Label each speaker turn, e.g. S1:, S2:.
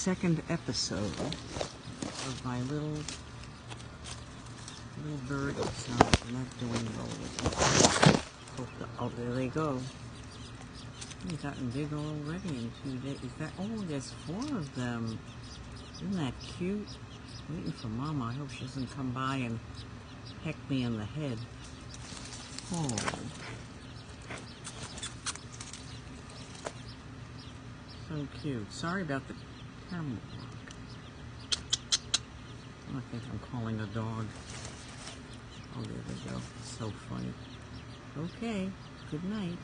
S1: second episode of my little birdies. No, they're not doing well with me. Oh, there they go. They've gotten big already in 2 days. There's 4 of them. Isn't that cute? Waiting for Mama. I hope she doesn't come by and peck me in the head. Oh. So cute. Sorry about the camera work. I think I'm calling a dog. Oh, there we go. So funny. Okay. Good night.